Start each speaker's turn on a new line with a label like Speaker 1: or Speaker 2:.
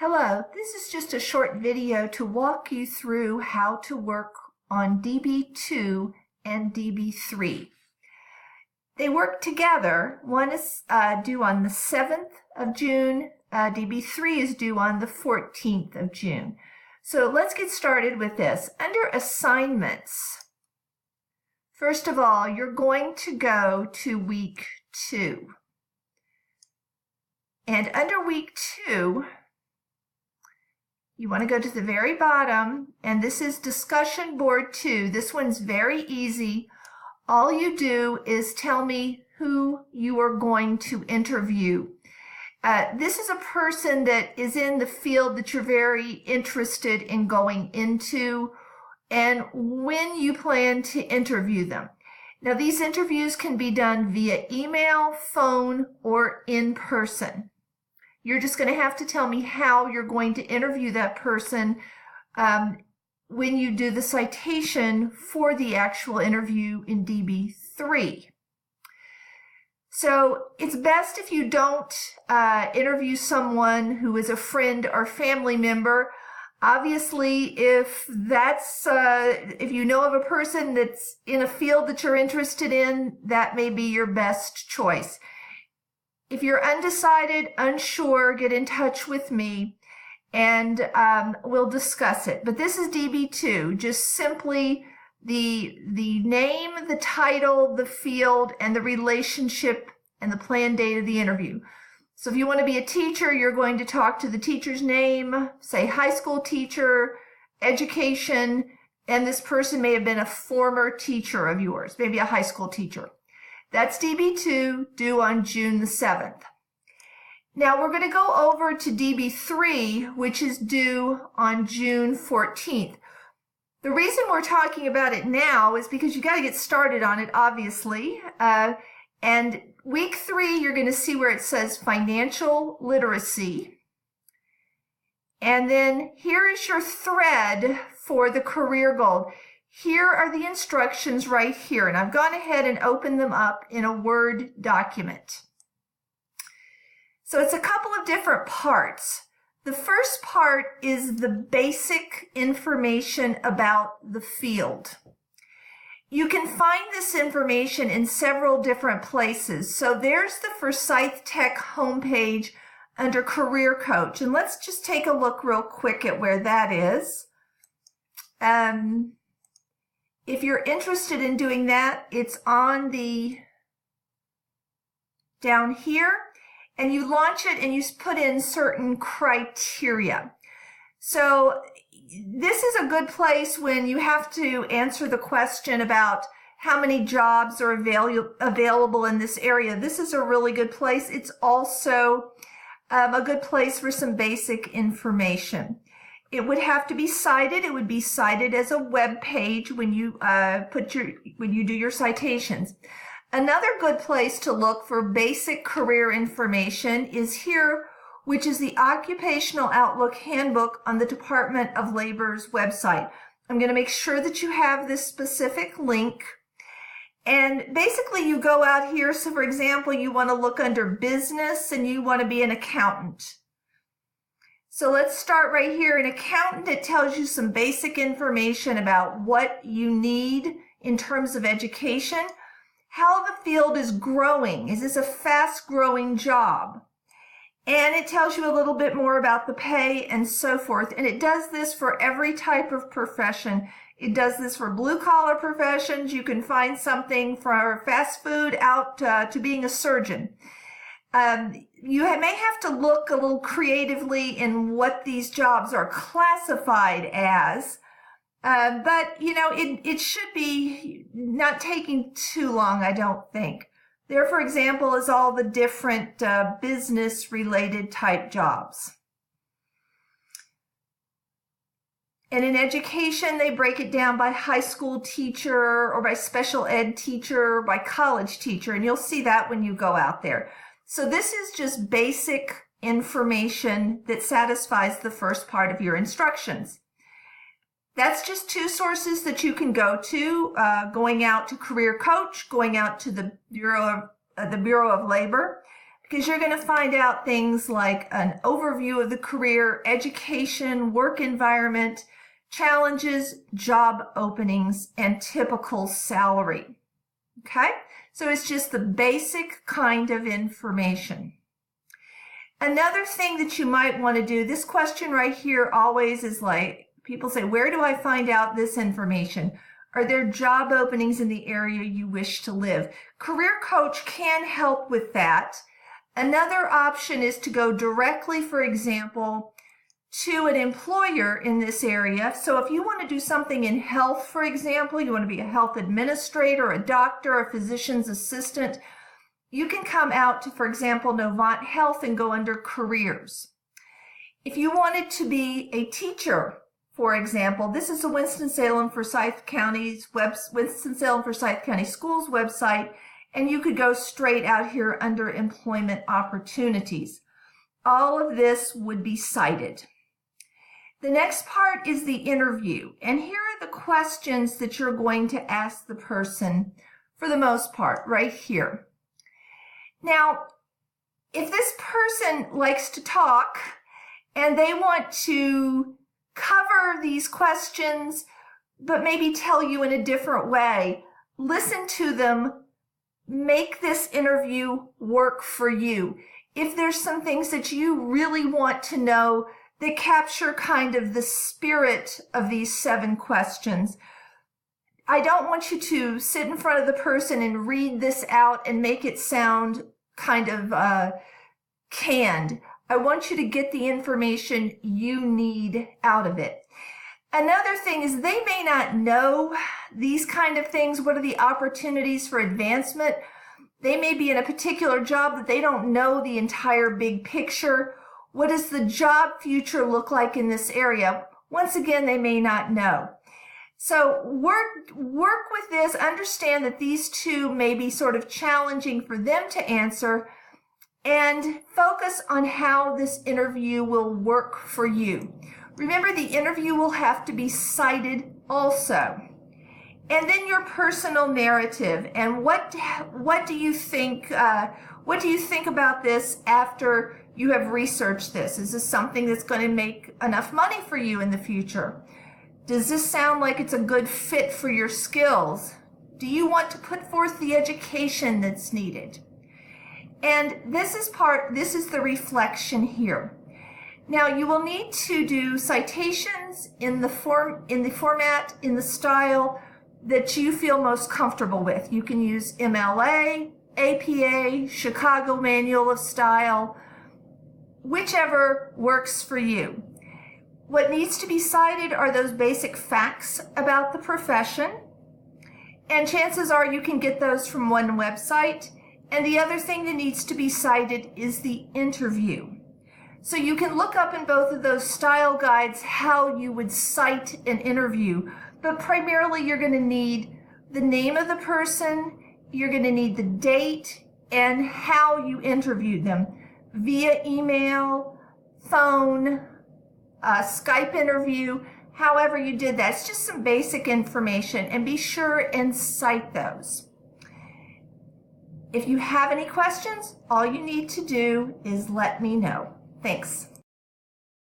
Speaker 1: Hello, this is just a short video to walk you through how to work on DB2 and DB3. They work together. One is due on the 7th of June. DB3 is due on the 14th of June. So let's get started with this. Under assignments, first of all, you're going to go to week 2. And under week 2, you want to go to the very bottom, and this is discussion board 2. This one's very easy. All you do is tell me who you are going to interview. This is a person that is in the field that you're very interested in going into, and when you plan to interview them. Now, these interviews can be done via email, phone, or in person. You're just going to have to tell me how you're going to interview that person when you do the citation for the actual interview in DB3. So it's best if you don't interview someone who is a friend or family member. Obviously, if you know of a person that's in a field that you're interested in, that may be your best choice. If you're undecided, unsure, get in touch with me and we'll discuss it. But this is DB2, just simply the name, the title, the field, and the relationship and the planned date of the interview. So if you want to be a teacher, you're going to talk to the teacher's name, say high school teacher, education, and this person may have been a former teacher of yours, maybe a high school teacher. That's DB2, due on June the 7th. Now we're going to go over to DB3, which is due on June 14th. The reason we're talking about it now is because you got to get started on it, obviously. And week 3, you're going to see where it says financial literacy. And then here is your thread for the career goal. Here are the instructions right here, and I've gone ahead and opened them up in a Word document. So it's a couple of different parts. The first part is the basic information about the field. You can find this information in several different places. So there's the Forsyth Tech homepage under Career Coach, and let's just take a look real quick at where that is. If you're interested in doing that, it's on down here, and you launch it and you put in certain criteria. So this is a good place when you have to answer the question about how many jobs are available in this area. This is a really good place. It's also a good place for some basic information. It would have to be cited. It would be cited as a web page when you when you do your citations. Another good place to look for basic career information is here, which is the Occupational Outlook Handbook on the Department of Labor's website. I'm going to make sure that you have this specific link. And basically you go out here. So for example, you want to look under business and you want to be an accountant. So let's start right here. An accountant, it tells you some basic information about what you need in terms of education, how the field is growing. Is this a fast-growing job? And it tells you a little bit more about the pay and so forth. And it does this for every type of profession. It does this for blue-collar professions. You can find something for fast food out to being a surgeon. You may have to look a little creatively in what these jobs are classified as, but you know, it should be not taking too long, I don't think. There, for example, is all the different business-related type jobs. And in education, they break it down by high school teacher or by special ed teacher or by college teacher, and you'll see that when you go out there. So this is just basic information that satisfies the first part of your instructions. That's just 2 sources that you can go to, going out to Career Coach, going out to the Bureau of Labor, because you're going to find out things like an overview of the career, education, work environment, challenges, job openings, and typical salary. Okay? So it's just the basic kind of information. Another thing that you might want to do, this question right here always is like, people say, where do I find out this information? Are there job openings in the area you wish to live? Career Coach can help with that. Another option is to go directly, for example, to an employer in this area. So if you want to do something in health, for example, you want to be a health administrator, a doctor, a physician's assistant, you can come out to, for example, Novant Health and go under careers. If you wanted to be a teacher, for example, this is the Winston-Salem Forsyth County Schools website, and you could go straight out here under employment opportunities. All of this would be cited. The next part is the interview, and here are the questions that you're going to ask the person for the most part, right here. Now, if this person likes to talk and they want to cover these questions, but maybe tell you in a different way, listen to them, make this interview work for you. If there's some things that you really want to know that capture kind of the spirit of these 7 questions, I don't want you to sit in front of the person and read this out and make it sound kind of canned. I want you to get the information you need out of it. Another thing is they may not know these kind of things. What are the opportunities for advancement? They may be in a particular job that they don't know the entire big picture. What does the job future look like in this area? Once again, they may not know. So work with this. Understand that these 2 may be sort of challenging for them to answer, and focus on how this interview will work for you. Remember, the interview will have to be cited also. And then your personal narrative, and what do you think about this after you have researched this? Is this something that's going to make enough money for you in the future? Does this sound like it's a good fit for your skills? Do you want to put forth the education that's needed? And this is the reflection here. Now you will need to do citations in the format, in the style that you feel most comfortable with. You can use MLA, APA, Chicago Manual of Style, whichever works for you. What needs to be cited are those basic facts about the profession, and chances are you can get those from one website. And the other thing that needs to be cited is the interview. So you can look up in both of those style guides how you would cite an interview, but primarily you're going to need the name of the person, you're going to need the date, and how you interviewed them via email, phone, Skype interview, however you did that. It's just some basic information, and be sure and cite those. If you have any questions, all you need to do is let me know. Thanks.